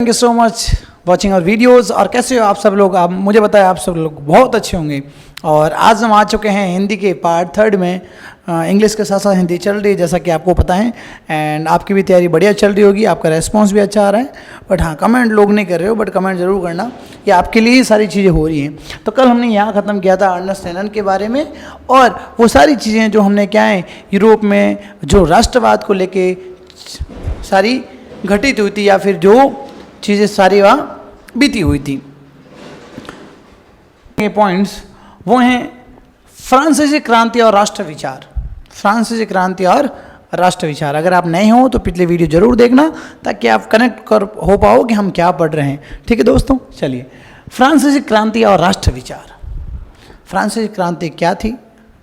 Thank you so much watching our videos. और कैसे हो आप सब लोग? आप मुझे बताया आप सब लोग बहुत अच्छे होंगे। और आज हम आ चुके हैं हिंदी के पार्ट 3 में। इंग्लिश के साथ साथ हिंदी चल रही है जैसा कि आपको पता है, एंड आपकी भी तैयारी बढ़िया चल रही होगी, आपका रेस्पॉन्स भी अच्छा आ रहा है। बट हाँ, कमेंट लोग नहीं कर रहे हो, बट कमेंट ज़रूर करना कि आपके लिए ही सारी चीज़ें हो रही हैं। तो कल हमने यहाँ ख़त्म किया था अर्नेस्ट रेनन के बारे में, और वो सारी चीज़ें जो हमने क्या है यूरोप में जो राष्ट्रवाद को लेके सारी घटित हुई थी, या फिर जो चीज़ें सारी वहाँ बीती हुई थी। ये पॉइंट्स वो हैं फ्रांसीसी क्रांति और राष्ट्र विचार। फ्रांसीसी क्रांति और राष्ट्र विचार, अगर आप नए हो तो पिछले वीडियो जरूर देखना ताकि आप कनेक्ट कर हो पाओ कि हम क्या पढ़ रहे हैं। ठीक है दोस्तों, चलिए फ्रांसीसी क्रांति और राष्ट्र विचार। फ्रांसीसी क्रांति क्या थी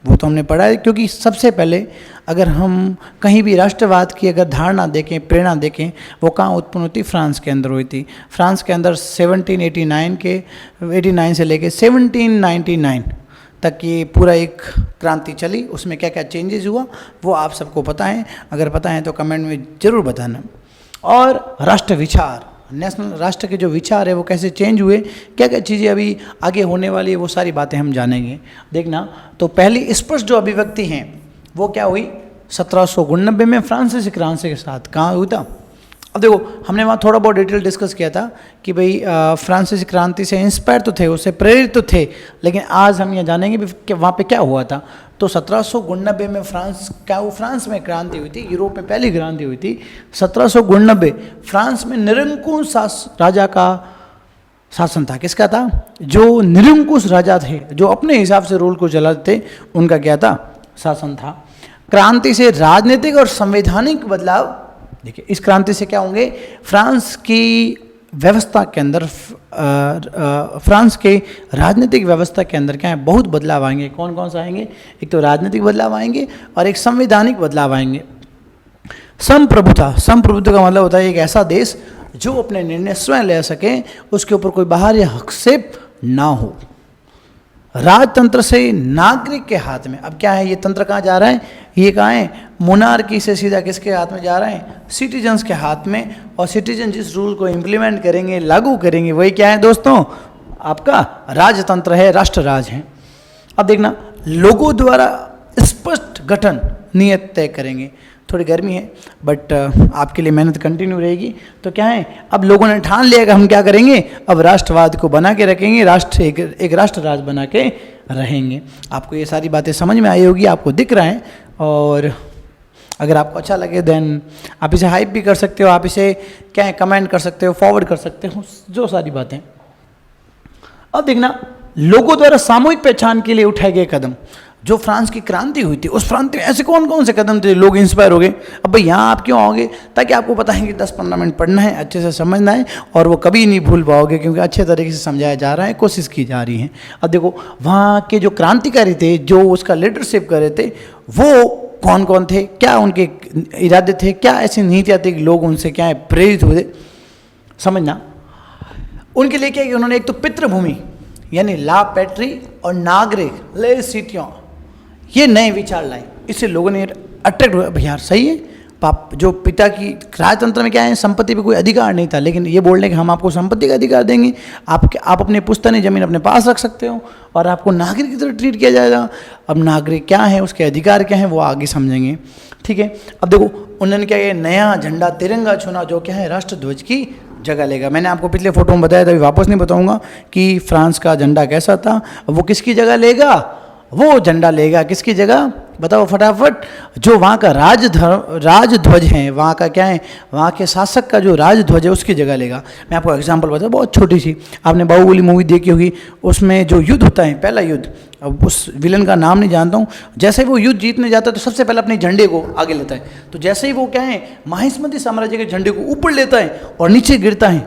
वो तो हमने पढ़ा है, क्योंकि सबसे पहले अगर हम कहीं भी राष्ट्रवाद की अगर धारणा देखें, प्रेरणा देखें, वो कहाँ उत्पन्न हुई थी? फ्रांस के अंदर हुई थी। फ्रांस के अंदर 1789 से लेके 1799 तक ये पूरा एक क्रांति चली। उसमें क्या क्या चेंजेस हुआ वो आप सबको पता है, अगर पता है तो कमेंट में ज़रूर बताना। और राष्ट्र विचार, नेशनल राष्ट्र के जो विचार है वो कैसे चेंज हुए, क्या क्या चीज़ें अभी आगे होने वाली है, वो सारी बातें हम जानेंगे। देखना, तो पहली स्पष्ट जो अभिव्यक्ति हैं वो क्या हुई 1789 में फ्रांसीसी क्रांति के साथ। कहाँ हुआ था? अब देखो, हमने वहाँ थोड़ा बहुत डिटेल डिस्कस किया था कि भाई फ्रांसीसी क्रांति से इंस्पायर तो थे, उससे प्रेरित तो थे, लेकिन आज हम ये जानेंगे कि वहाँ पे क्या हुआ था। तो 1789 में फ्रांस में क्रांति हुई थी, यूरोप में पहली क्रांति हुई थी 1789। फ्रांस में निरंकुश राजा का शासन था। किसका था? जो निरंकुश राजा थे, जो अपने हिसाब से रूल को चलाते थे, उनका क्या था? शासन था। क्रांति से राजनीतिक और संवैधानिक बदलाव। देखिए, इस क्रांति से क्या होंगे? फ्रांस की व्यवस्था के अंदर, फ्रांस के राजनीतिक व्यवस्था के अंदर क्या है, बहुत बदलाव आएंगे। कौन कौन सा आएंगे? एक तो राजनीतिक बदलाव आएंगे और एक संवैधानिक बदलाव आएंगे। संप्रभुता, संप्रभुता का मतलब होता है एक ऐसा देश जो अपने निर्णय स्वयं ले सके, उसके ऊपर कोई बाहरी हस्तक्षेप ना हो। राजतंत्र से नागरिक के हाथ में। अब क्या है, ये तंत्र कहाँ जा रहा है? ये कहाँ है? मोनार्की से सीधा किसके हाथ में जा रहा है? सिटीजन्स के हाथ में। और सिटीजन जिस रूल को इम्प्लीमेंट करेंगे, लागू करेंगे, वही क्या है दोस्तों? आपका राजतंत्र है, राष्ट्र राज है। अब देखना, लोगों द्वारा स्पष्ट गठन नियत तय करेंगे। थोड़ी गर्मी है बट आपके लिए मेहनत कंटिन्यू रहेगी। तो क्या है, अब लोगों ने ठान लिया कि हम क्या करेंगे, अब राष्ट्रवाद को बना के रखेंगे, एक राष्ट्र राज बना के रहेंगे। आपको ये सारी बातें समझ में आई होगी, आपको दिख रहा है। और अगर आपको अच्छा लगे देन आप इसे हाइप भी कर सकते हो, आप इसे क्या है कमेंट कर सकते हो, फॉरवर्ड कर सकते हो, जो सारी बातें। अब देखना, लोगों द्वारा सामूहिक पहचान के लिए उठाए गए कदम। जो फ्रांस की क्रांति हुई थी, उस क्रांति में ऐसे कौन कौन से कदम थे, लोग इंस्पायर हो गए। अब भाई यहाँ आप क्यों आओगे? ताकि आपको पता है कि 10-15 मिनट पढ़ना है, अच्छे से समझना है, और वो कभी नहीं भूल पाओगे, क्योंकि अच्छे तरीके से समझाया जा रहा है, कोशिश की जा रही है। अब देखो, वहाँ के जो क्रांतिकारी थे, जो उसका लीडरशिप कर रहे थे, वो कौन कौन थे, क्या उनके इरादे थे, क्या ऐसी नीतियाँ थी कि लोग उनसे क्या है प्रेरित हुए। समझना, उनके लिए क्या है कि उन्होंने एक तो पितृभूमि यानी ला पैट्री और नागरिक ले सिटियों, ये नए विचार लाए। इससे लोगों ने अट्रैक्ट हुआ, भैया सही है, पाप जो पिता की राजतंत्र में क्या है, संपत्ति पे कोई अधिकार नहीं था, लेकिन ये बोल रहे हैं कि हम आपको संपत्ति का अधिकार देंगे, आप अपने पुश्तैनी जमीन अपने पास रख सकते हो, और आपको नागरिक की तरह ट्रीट किया जाएगा। अब नागरिक क्या है, उसके अधिकार क्या है, वो आगे समझेंगे। ठीक है, अब देखो उन्होंने क्या किया, नया झंडा तिरंगा चुना, जो क्या है राष्ट्रध्वज की जगह लेगा। मैंने आपको पिछले फोटो में बताया था, अभी वापस नहीं बताऊंगा कि फ्रांस का झंडा कैसा था। वो किसकी जगह लेगा? वो झंडा लेगा किसकी जगह? बताओ फटाफट। जो वहाँ का राजध्वज है, वहाँ का क्या है, वहाँ के शासक का जो राजध्वज है, उसकी जगह लेगा। मैं आपको एग्जांपल बताऊँ, बहुत छोटी सी, आपने बाहुबली मूवी देखी होगी, उसमें जो युद्ध होता है, पहला युद्ध, अब उस विलन का नाम नहीं जानता हूँ, जैसे ही वो युद्ध जीतने जाता है तो सबसे पहले अपने झंडे को आगे लेता है। तो जैसे ही वो क्या है महिष्मती साम्राज्य के झंडे को ऊपर लेता है और नीचे गिरता है,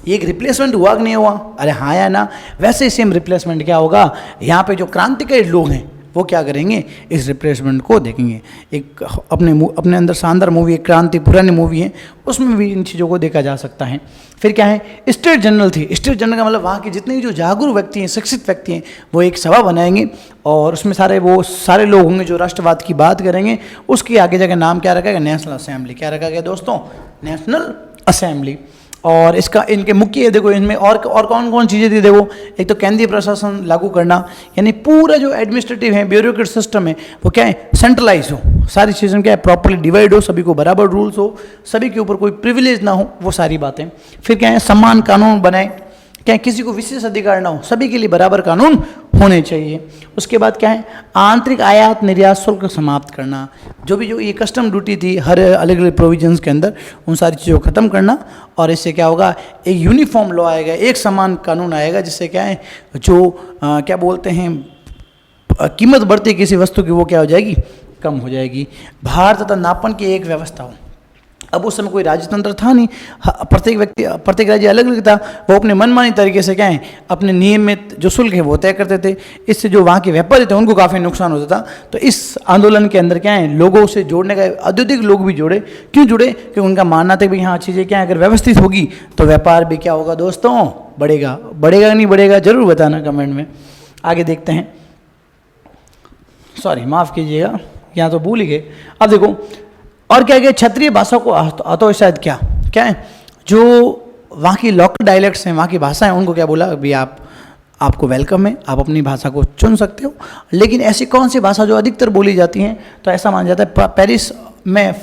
ये एक रिप्लेसमेंट हुआ कि नहीं हुआ? अरे हाँ या ना? वैसे ही सेम रिप्लेसमेंट क्या होगा, यहाँ पे जो क्रांतिकारी लोग हैं वो क्या करेंगे, इस रिप्लेसमेंट को देखेंगे। एक अपने अंदर शानदार मूवी, एक क्रांति पुरानी मूवी है, उसमें भी इन चीज़ों को देखा जा सकता है। फिर क्या है, स्टेट जनरल थी। स्टेट जनरल का मतलब वहाँ के जितने भी जो जागरूक व्यक्ति हैं, शिक्षित व्यक्ति हैं, वो एक सभा बनाएंगे और उसमें सारे लोग होंगे जो राष्ट्रवाद की बात करेंगे। उसके आगे जाकर नाम क्या रखा गया? National assembly. क्या रखा गया दोस्तों? National assembly. और इसका इनके मुख्य देखो इनमें और कौन कौन चीज़ें थी देखो। एक तो केंद्रीय प्रशासन लागू करना, यानी पूरा जो एडमिनिस्ट्रेटिव है ब्यूरोक्रेट सिस्टम है वो क्या है सेंट्रलाइज हो, सारी चीज़ें क्या है प्रॉपर्ली डिवाइड हो, सभी को बराबर रूल्स हो, सभी के ऊपर कोई प्रिविलेज ना हो, वो सारी बातें। फिर क्या है समान कानून बनाए, क्या है किसी को विशेष अधिकार ना हो, सभी के लिए बराबर कानून होने चाहिए। उसके बाद क्या है आंतरिक आयात निर्यात शुल्क समाप्त करना, जो ये कस्टम ड्यूटी थी हर अलग अलग प्रोविजंस के अंदर, उन सारी चीज़ों को ख़त्म करना। और इससे क्या होगा एक यूनिफॉर्म लॉ आएगा, एक समान कानून आएगा, जिससे क्या है जो क्या बोलते हैं कीमत बढ़ती है किसी वस्तु की वो क्या हो जाएगी कम हो जाएगी। भार तथा नापन की एक व्यवस्था हो। अब उस समय कोई राजतंत्र था नहीं, प्रत्येक राज्य अलग अलग था, वो अपने मनमानी तरीके से क्या है अपने नियमित जो शुल्क है वो तय करते थे। इससे जो वहाँ के व्यापारी थे उनको काफ़ी नुकसान होता था। तो इस आंदोलन के अंदर क्या है लोगों से जोड़ने का, औद्योगिक लोग भी जुड़े। क्यों जुड़े? क्योंकि उनका मानना था कि हाँ चीज़ें क्या है अगर व्यवस्थित होगी तो व्यापार भी क्या होगा दोस्तों बढ़ेगा। बढ़ेगा नहीं बढ़ेगा जरूर बताना कमेंट में। आगे देखते हैं, सॉरी माफ़ कीजिएगा यहाँ तो भूल ही गए। अब देखो और क्या क्या क्षत्रिय भाषा को तो शायद क्या है जो वहाँ की लोकल डायलेक्ट्स हैं, वहाँ की भाषा है, उनको क्या बोला अभी आपको वेलकम है, आप अपनी भाषा को चुन सकते हो। लेकिन ऐसी कौन सी भाषा जो अधिकतर बोली जाती हैं, तो ऐसा माना जाता है पेरिस में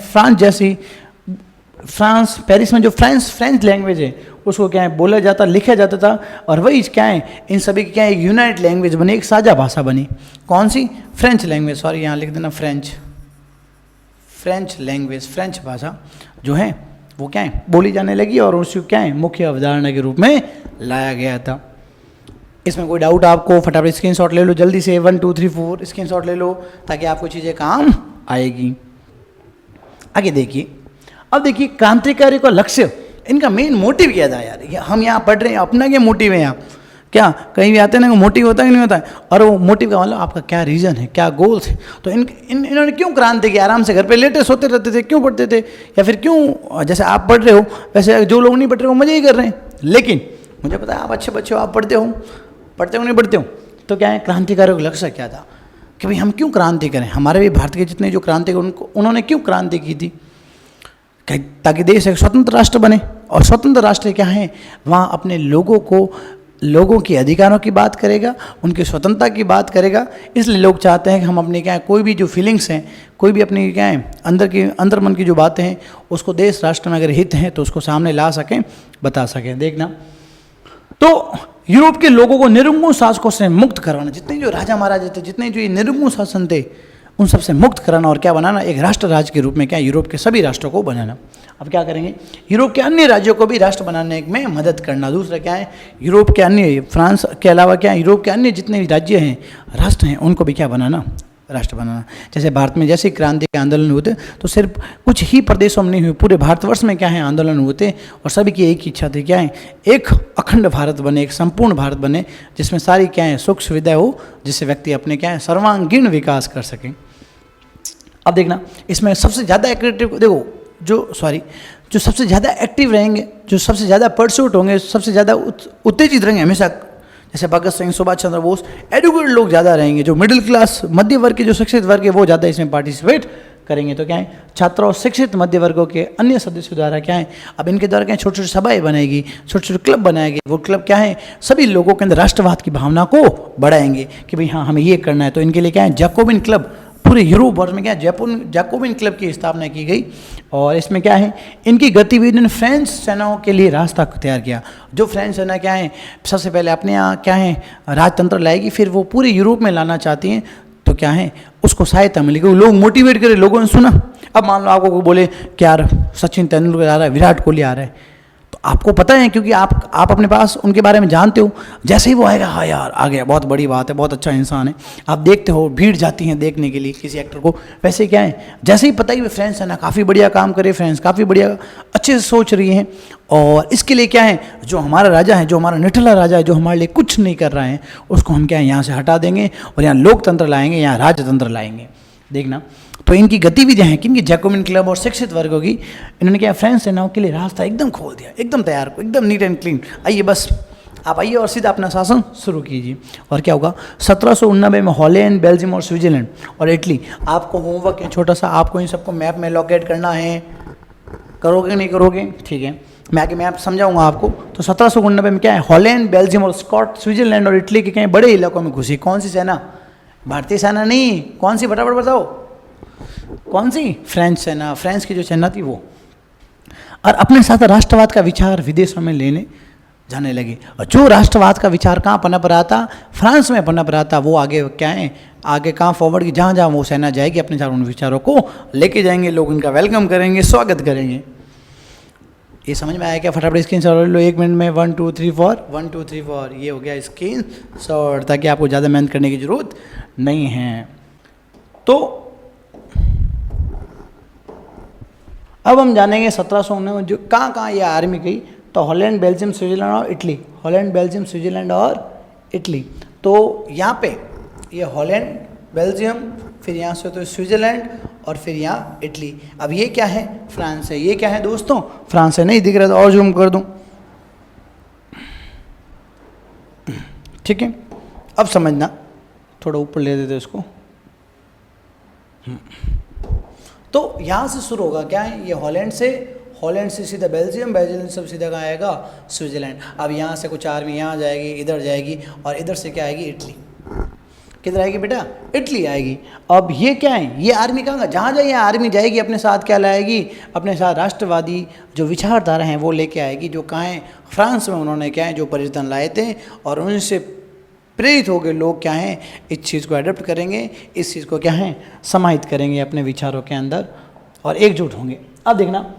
पेरिस में जो फ्रेंच लैंग्वेज है उसको क्या है बोला जाता लिखा जाता था। और वही क्या है इन सभी की क्या है एक यूनाइट लैंग्वेज बनी, एक साझा भाषा बनी। कौन सी? फ्रेंच लैंग्वेज, सॉरी यहाँ लिख देना फ्रेंच लैंग्वेज, फ्रेंच भाषा जो है वो क्या है बोली जाने लगी और उसको क्या है मुख्य अवधारणा के रूप में लाया गया था। इसमें कोई डाउट आपको फटाफट स्क्रीनशॉट ले लो जल्दी से, 1 2 3 4 स्क्रीनशॉट ले लो ताकि आपको चीज़ें काम आएगी। आगे देखिए, अब देखिए क्रांतिकारी का लक्ष्य, इनका मेन मोटिव क्या था यार। हम यहाँ पढ़ रहे हैं, अपना क्या मोटिव है यहाँ, क्या कहीं भी आते हैं ना मोटिव होता है कि नहीं होता है, और वो मोटिव का मतलब आपका क्या रीज़न है, क्या गोल्स है। तो इन्होंने क्यों क्रांति की, आराम से घर पे लेटे सोते रहते थे, क्यों पढ़ते थे, या फिर क्यों जैसे आप पढ़ रहे हो वैसे जो लोग नहीं पढ़ रहे हो मज़े ही कर रहे हैं। लेकिन मुझे पता है आप अच्छे बच्चे हो, आप पढ़ते हो नहीं पढ़ते हो, तो क्या है क्रांतिकारियों का लक्ष्य क्या था कि भाई हम क्यों क्रांति करें। हमारे भी भारत के जितने जो क्रांति उन्होंने क्यों क्रांति की थी, ताकि देश एक स्वतंत्र राष्ट्र बने। और स्वतंत्र राष्ट्र क्या है वहाँ अपने लोगों के अधिकारों की बात करेगा, उनकी स्वतंत्रता की बात करेगा। इसलिए लोग चाहते हैं कि हम अपने क्या है कोई भी जो फीलिंग्स हैं, कोई भी अपनी क्या है अंदर मन की जो बातें हैं उसको देश राष्ट्र में अगर हित हैं तो उसको सामने ला सकें, बता सकें। देखना तो यूरोप के लोगों को निरंकुश शासकों से मुक्त करवाना, जितने जो राजा महाराजा थे, जितने जो ये निरंकुश शासन थे उन सबसे मुक्त कराना और क्या बनाना एक राष्ट्र राज्य के रूप में क्या यूरोप के सभी राष्ट्रों को बनाना। अब क्या करेंगे यूरोप के अन्य राज्यों को भी राष्ट्र बनाने में मदद करना। दूसरा क्या है यूरोप के अन्य फ्रांस के अलावा क्या यूरोप के अन्य जितने भी राज्य हैं राष्ट्र हैं उनको भी क्या बनाना राष्ट्र बनाना। जैसे भारत में जैसे क्रांति के आंदोलन हुए तो सिर्फ कुछ ही प्रदेशों में नहीं हुए, पूरे भारतवर्ष में क्या है आंदोलन हुए थे और सभी की एक ही इच्छा थी क्या है एक अखंड भारत बने, एक संपूर्ण भारत बने जिसमें सारी क्या है सुख सुविधा हो, जिससे व्यक्ति अपने क्या है सर्वांगीण विकास कर सकें। अब देखना इसमें सबसे ज़्यादा एक्टिव देखो जो सबसे ज़्यादा एक्टिव रहेंगे, जो सबसे ज़्यादा परस्यूट होंगे, सबसे ज़्यादा उत्तेजित रहेंगे हमेशा, जैसे भगत सिंह, सुभाष चंद्र बोस, एडुकेटेड लोग ज़्यादा रहेंगे। जो मिडिल क्लास मध्य वर्ग के जो शिक्षित वर्ग है वो ज़्यादा इसमें पार्टिसिपेट करेंगे। तो क्या है छात्रों और शिक्षित मध्य वर्गों के अन्य सदस्यों द्वारा क्या है अब इनके द्वारा क्या छोटी छोटी सभाएं बनाएगी, छोटे छोटे क्लब बनाएंगे। वो क्लब क्या है सभी लोगों के अंदर राष्ट्रवाद की भावना को बढ़ाएंगे कि भाई हाँ हमें ये करना है। तो इनके लिए क्या है जैकोबिन क्लब पूरे यूरोप भर में क्या जैकोबिन क्लब की स्थापना की गई और इसमें क्या है इनकी गतिविधियों ने फ्रेंच सेनाओं के लिए रास्ता तैयार किया। जो फ्रेंच सेना क्या है सबसे पहले अपने यहाँ क्या है राजतंत्र लाएगी, फिर वो पूरे यूरोप में लाना चाहती हैं तो क्या है उसको सहायता मिलेगी, लोग मोटिवेट करें। लोगों ने सुना, अब मान लो आपको कोई बोले कि यार सचिन तेंदुलकर आ रहा है, विराट कोहली आ रहा है, तो आपको पता है क्योंकि आप अपने पास उनके बारे में जानते हो। जैसे ही वो आएगा हाँ यार आ गया, बहुत बड़ी बात है, बहुत अच्छा इंसान है, आप देखते हो भीड़ जाती है देखने के लिए किसी एक्टर को। वैसे क्या है जैसे ही पता ही फ्रेंड्स है ना काफ़ी बढ़िया काम करे, फ्रेंड्स काफ़ी बढ़िया अच्छे से सोच रही हैं और इसके लिए क्या है जो हमारा राजा है, जो हमारा निठला राजा है, जो हमारे लिए कुछ नहीं कर रहा है उसको हम क्या है यहाँ से हटा देंगे और यहाँ लोकतंत्र लाएंगे, यहाँ राजतंत्र लाएंगे। देखना तो इनकी गतिविधियां हैं किनकी जैकोबिन क्लब और शिक्षित वर्गों की। इन्होंने क्या फ्रेंच सेनाओं के लिए रास्ता एकदम खोल दिया, एकदम तैयार, एकदम नीट एंड क्लीन। आइए बस आप आइए और सीधा अपना शासन शुरू कीजिए। और क्या होगा 1789 में हॉलैंड, बेल्जियम और स्विट्जरलैंड और इटली। आपको होमवर्क है छोटा सा, आपको इन सबको मैप में लोकेट करना है, करोगे नहीं करोगे ठीक है। मैं आगे मैं आप समझाऊंगा आपको। तो 1799 में क्या है, हॉलैंड, बेल्जियम और स्विट्जरलैंड और इटली के क्या है बड़े इलाकों में घुसी। कौन सी सेना? भारतीय सेना नहीं, कौन सी, फटाफट बताओ कौन सी? फ्रेंच सेना, फ्रेंच की जो सेना थी वो। और अपने साथ राष्ट्रवाद का विचार विदेशों में लेने जाने लगे। और जो राष्ट्रवाद का विचार कहाँ पनप रहा था, फ्रांस में पनप रहा था, वो आगे क्या है, आगे कहाँ फॉरवर्ड की, जहाँ जहाँ वो सेना जाएगी अपने साथ उन विचारों को लेके जाएंगे, लोग उनका वेलकम करेंगे, स्वागत करेंगे। ये समझ में आया क्या? फटाफट स्क्रीन शॉट लो 1 मिनट में। 1 2 3 4 1 2 3 4 ये हो गया स्क्रीन शॉट, ताकि आपको ज़्यादा मेहनत करने की जरूरत नहीं है। तो अब हम जानेंगे 1719 में जो कहाँ ये आर्मी गई। तो हॉलैंड, बेल्जियम, स्विट्जरलैंड और इटली, हॉलैंड, बेल्जियम, स्विट्जरलैंड और इटली। तो यहाँ पे ये हॉलैंड, बेल्जियम, फिर यहाँ से तो स्विट्जरलैंड और फिर यहाँ इटली। अब ये क्या है? फ्रांस है। ये क्या है दोस्तों? फ्रांस है। नहीं दिख रहा तो और जूम कर दूँ, ठीक है। अब समझना, थोड़ा ऊपर ले देते इसको। तो यहाँ से शुरू होगा क्या है, ये हॉलैंड से सीधा बेल्जियम, बेल्जियम से सीधा कहाँ आएगा? स्विट्जरलैंड। अब यहाँ से कुछ आर्मी यहाँ जाएगी, इधर जाएगी, और इधर से क्या आएगी? इटली। किधर आएगी बेटा? इटली आएगी। अब ये क्या है, ये आर्मी कहाँ, जहाँ जाए आर्मी जाएगी, अपने साथ क्या लाएगी? अपने साथ राष्ट्रवादी जो विचारधारा हैं वो लेके आएगी, जो कहाँ है? फ्रांस में उन्होंने क्या है, जो परिवर्तन लाए थे, और उनसे प्रेरित हो गए लोग क्या हैं, इस चीज़ को अडॉप्ट करेंगे, इस चीज़ को क्या है, समाहित करेंगे अपने विचारों के अंदर और एकजुट होंगे। अब देखना,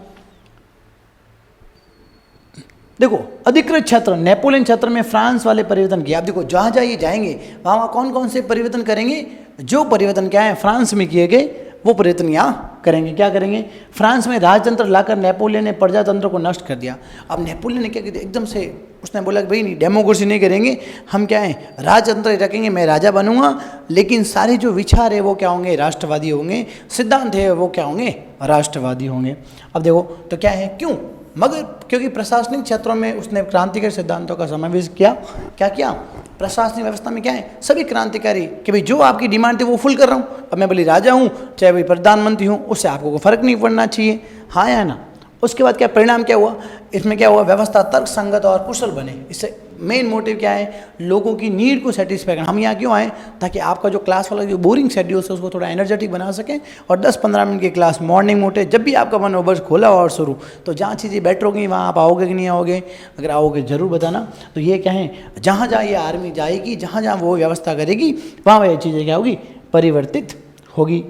देखो अधिकृत क्षेत्र, नेपोलियन क्षेत्र में फ्रांस वाले परिवर्तन किया। अब देखो जहाँ जहाँ ये जाएंगे वहाँ कौन कौन से परिवर्तन करेंगे? जो परिवर्तन क्या है फ्रांस में किए गए वो परिवर्तन यहाँ करेंगे। क्या करेंगे? फ्रांस में राजतंत्र लाकर नेपोलियन ने प्रजातंत्र को नष्ट कर दिया। अब नेपोलियन ने क्या किया, एकदम से उसने बोला कि भाई नहीं, डेमोक्रेसी नहीं करेंगे, हम क्या है राजतंत्र रखेंगे, मैं राजा बनूंगा, लेकिन सारे जो विचार है वो क्या होंगे? राष्ट्रवादी होंगे, सिद्धांत है वो क्या होंगे? राष्ट्रवादी होंगे। अब देखो तो क्या है, क्यों? मगर क्योंकि प्रशासनिक क्षेत्रों में उसने क्रांतिकारी सिद्धांतों का समावेश किया। क्या किया? प्रशासनिक व्यवस्था में क्या है, सभी क्रांतिकारी कि भाई जो आपकी डिमांड थी वो फुल कर रहा हूँ। अब मैं भले राजा हूँ, चाहे भाई प्रधानमंत्री हूँ, उससे आपको कोई फर्क नहीं पड़ना चाहिए, हाँ या ना। उसके बाद क्या परिणाम क्या हुआ? इसमें क्या हुआ? व्यवस्था तर्क संगत और कुशल बने। इससे मेन मोटिव क्या है? लोगों की नीड को सेटिस्फाई करना। हम यहाँ क्यों आए? ताकि आपका जो क्लास वाला जो बोरिंग शेड्यूल है उसको थोड़ा एनर्जेटिक बना सकें, और 10-15 मिनट की क्लास मॉर्निंग मोटे, जब भी आपका मन हो बस खोला और शुरू। तो जहाँ चीज़ें बेटर होगी वहाँ आप आओगे कि नहीं आओगे? अगर आओगे जरूर बताना। तो ये क्या है, जहाँ जहाँ ये आर्मी जाएगी, जहाँ जहाँ वो व्यवस्था करेगी, वहाँ वह चीज़ें क्या होगी? परिवर्तित होगी।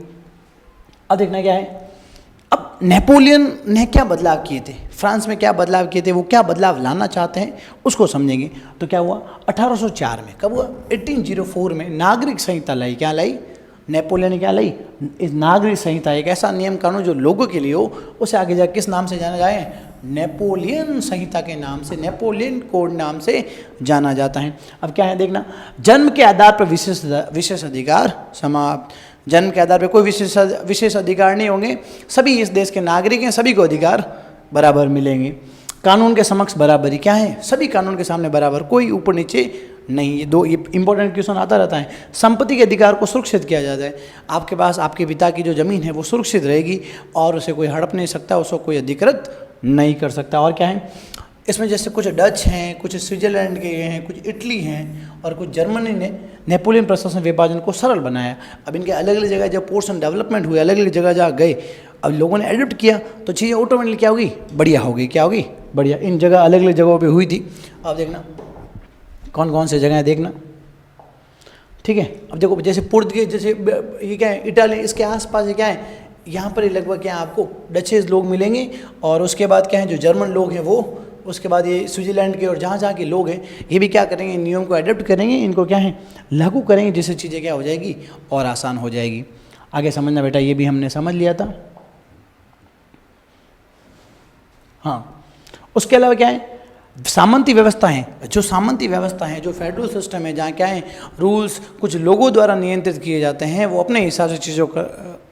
अब देखना क्या है, अब नेपोलियन ने क्या बदलाव किए थे, फ्रांस में क्या बदलाव किए थे, वो क्या बदलाव लाना चाहते हैं उसको समझेंगे। तो क्या हुआ? 1804 में, कब हुआ? 1804 में नागरिक संहिता लाई। क्या लाई? नेपोलियन ने क्या लाई? इस नागरिक संहिता, एक ऐसा नियम कानून जो लोगों के लिए हो, उसे आगे जाकर किस नाम से जाना जाए? नेपोलियन संहिता के नाम से, नेपोलियन कोड नाम से जाना जाता है। अब क्या है देखना, जन्म के आधार पर विशेष अधिकार समाप्त। जन्म के आधार पर कोई विशेष अधिकार नहीं होंगे, सभी इस देश के नागरिक हैं, सभी को अधिकार बराबर मिलेंगे। कानून के समक्ष बराबरी, क्या है? सभी कानून के सामने बराबर, कोई ऊपर नीचे नहीं। ये दो इंपॉर्टेंट क्वेश्चन आता रहता है। संपत्ति के अधिकार को सुरक्षित किया जाता है। आपके पास आपके पिता की जो ज़मीन है वो सुरक्षित रहेगी और उसे कोई हड़प नहीं सकता, उसको कोई अधिकृत नहीं कर सकता। और क्या है इसमें, जैसे कुछ डच हैं, कुछ स्विट्जरलैंड के हैं, कुछ इटली हैं और कुछ जर्मनी ने नेपोलियन प्रशासन विभाजन को सरल बनाया। अब इनके अलग अलग जगह जब पोर्शन डेवलपमेंट हुए, अलग अलग जगह जहाँ गए, अब लोगों ने एडप्ट किया तो चीज़ें ऑटोमेटिकली क्या होगी? बढ़िया होगी। क्या होगी? बढ़िया। इन जगह अलग अलग जगहों पे हुई थी। अब देखना कौन कौन से जगह है देखना, ठीक है। अब देखो जैसे पुर्तगाल, जैसे ये क्या है इटाली, इसके आसपास क्या है, यहाँ पर लगभग क्या आपको डचेज लोग मिलेंगे, और उसके बाद क्या है जो जर्मन लोग हैं वो, उसके बाद ये स्विट्जरलैंड के और जहाँ जहाँ के लोग हैं ये भी क्या करेंगे, नियम को अडॉप्ट करेंगे, इनको क्या है लागू करेंगे, जिससे चीज़ें क्या हो जाएगी और आसान हो जाएगी। आगे समझना बेटा, ये भी हमने समझ लिया था। हाँ, उसके अलावा क्या है, सामंती व्यवस्था है। जो सामंती व्यवस्था है, जो फेडरल सिस्टम है, जहाँ क्या है रूल्स कुछ लोगों द्वारा नियंत्रित किए जाते हैं, वो अपने हिसाब से चीज़ों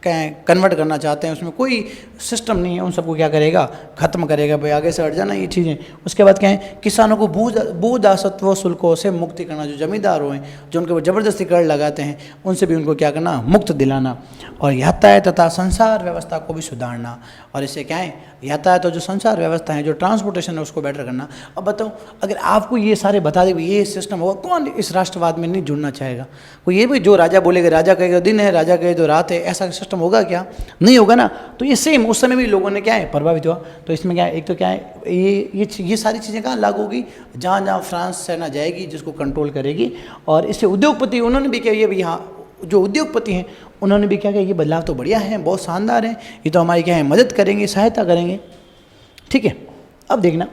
कन्वर्ट करना चाहते हैं, उसमें कोई सिस्टम नहीं है, उन सबको क्या करेगा, ख़त्म करेगा, भाई आगे से हट जाना ये चीज़ें। उसके बाद क्या है, किसानों को भू दासत्व शुल्कों से मुक्ति करना, जो जमींदार हैं जो उनके ऊपर ज़बरदस्ती कर लगाते हैं उनसे भी उनको क्या करना, मुक्त दिलाना। और यातायात तथा संचार व्यवस्था को भी सुधारना, और इससे क्या है, यातायात और जो संचार व्यवस्था है, जो ट्रांसपोर्टेशन है उसको बेटर करना। अब बताओ, अगर आपको ये सारे बता दे ये सिस्टम होगा, कौन इस राष्ट्रवाद में नहीं जुड़ना चाहेगा? कोई ये भी जो राजा बोलेगा, राजा कहे तो दिन है, राजा कहे तो रात है, ऐसा सिस्टम होगा क्या? नहीं होगा ना। तो ये सेम उस समय भी लोगों ने क्या है, प्रभावित हुआ। तो इसमें क्या है, एक तो क्या है, ये सारी चीज़ें कहाँ लागू होगी, जहाँ जहाँ फ्रांस सेना जाएगी जिसको कंट्रोल करेगी। और इससे उद्योगपति उन्होंने भी क्या, ये भी यहाँ जो उद्योगपति हैं उन्होंने भी क्या किया, ये बदलाव तो बढ़िया है, बहुत शानदार है, ये तो हमारी क्या है, मदद करेंगे, सहायता करेंगे। ठीक है, अब देखना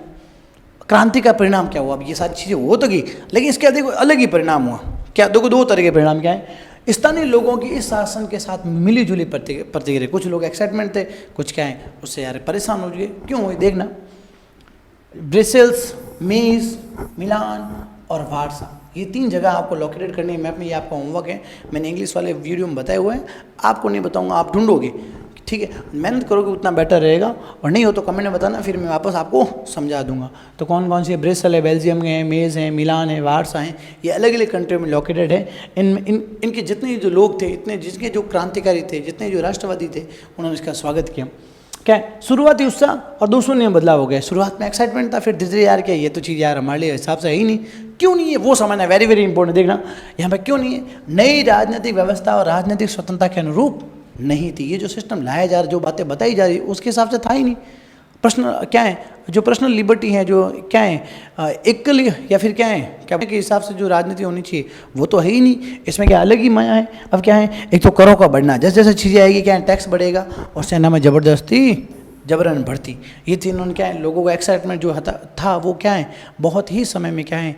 क्रांति का परिणाम क्या हुआ। अब ये सारी चीज़ें हो तो गई, लेकिन इसके देखो अलग ही परिणाम हुआ। क्या देखो, दो तरह के परिणाम क्या है। स्थानीय लोगों की इस शासन के साथ मिली जुली प्रतिक्रिया, कुछ लोग एक्साइटमेंट थे, कुछ क्या है उससे यार परेशान हो गए। क्यों हुए देखना, ब्रसेल्स, मेज, मिलान और वार्सा, ये 3 जगह आपको लोकेटेड करनी है मैप में। ये आपका होमवर्क है, मैंने इंग्लिश वाले वीडियो में बताए हुए हैं, आपको नहीं बताऊंगा, आप ढूंढोगे। ठीक है, मेहनत करोगे उतना बेटर रहेगा, और नहीं हो तो कमेंट में बताना, फिर मैं वापस आपको समझा दूंगा। तो कौन कौन सी है, ब्रेसल है, बेल्जियम के हैं, मेज हैं, मिलान है, वार्सा हैं, ये अलग अलग कंट्री में लोकेटेड है। इनके जितने जो लोग थे, इतने जिसके जो क्रांतिकारी थे, जितने जो राष्ट्रवादी थे, उन्होंने इसका स्वागत किया। क्या है, शुरुआती उत्साह और दूसरों में बदलाव हो गया। शुरुआत में एक्साइटमेंट था, फिर धीरे धीरे यार क्या ये तो चीज़ यार हमारे लिए हिसाब से है ही नहीं। क्यों नहीं है वो समझना वेरी वेरी इंपॉर्टेंट। देखना यहाँ पे क्यों नहीं है, नई राजनीतिक व्यवस्था और राजनीतिक स्वतंत्रता के अनुरूप नहीं थी। ये जो सिस्टम लाया जा रहा, जो बातें बताई जा रही, उसके हिसाब से था ही नहीं। पर्सनल क्या है, जो पर्सनल लिबर्टी है, जो क्या है एकल या फिर क्या है क्या के हिसाब से जो राजनीति होनी चाहिए वो तो है ही नहीं। इसमें क्या अलग ही माया है। अब क्या है, एक तो करों का बढ़ना, जैसे जैसे चीज़ें आएगी क्या है, टैक्स बढ़ेगा, और सेना में ज़बरदस्ती जबरन बढ़ती। ये तीनों क्या है, लोगों का एक्साइटमेंट जो था वो क्या है, बहुत ही समय में क्या है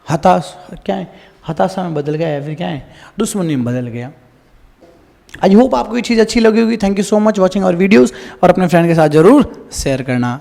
हताशा में बदल गया, या फिर क्या है दुश्मनी में बदल गया। आई होप आपको ये चीज़ अच्छी लगी होगी। Thank you so much watching our videos, और अपने फ्रेंड के साथ ज़रूर शेयर करना।